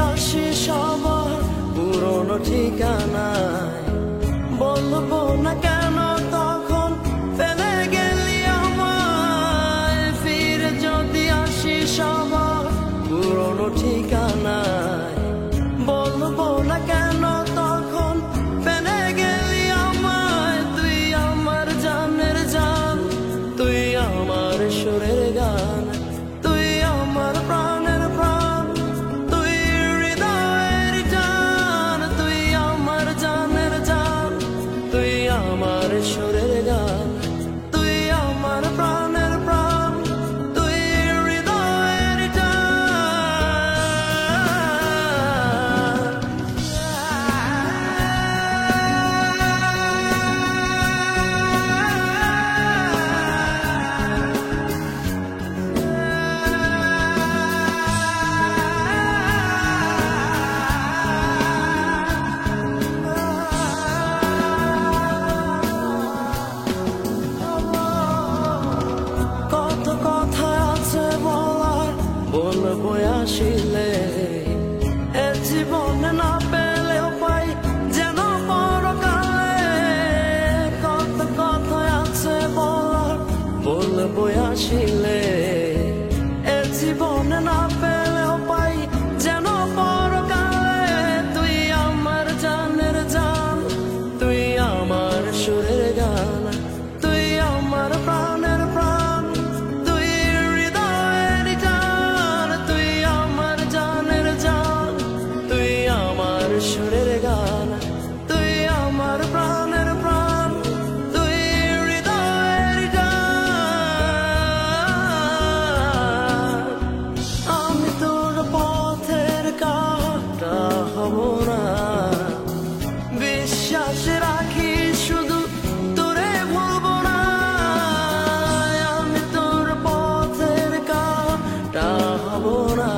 আসিস আবার পুরনো ঠিকানায়, বলবো না কেন তখন ফেলে গেলি আমায়। ফিরে যদি আসিস আবার পুরনো ঠিকানায়, বলবো না কেন তখন ফেলে গেলি আমায়। তুই আমার জানের জান, তুই আমার সুরের গান, তুই আমার প্রাণের প্রাণ, তুই হৃদয়ের জান, তুই আমার জানের জান, তুই আমার সুরের গান, তুই আমার প্রাণের প্রাণ, তুই হৃদয়ের বলবো আসিলে, এ জীবনে না পেলেও পাই যেন পরকালে। কত কথা আছে বলার, বলবো আসিলে, এ জীবনে না পেলেও পাই যেন পরকালে। তুই আমার জানের জান, তুই আমার সুরের গান, তুই আমার প্রাণের প্রাণ, তুই হৃদয়ের জান, তুই আমার জানের জান, তুই আমার সুরের গান, তুই আমার প্রাণের প্রাণ, তুই হৃদয়ের জান। আমি তোর পথের কাঁটা হব না, বিশ্বাস রাখি শুধু তোরে ভুলবো না। আমি তোর পথের কাঁটা হব না,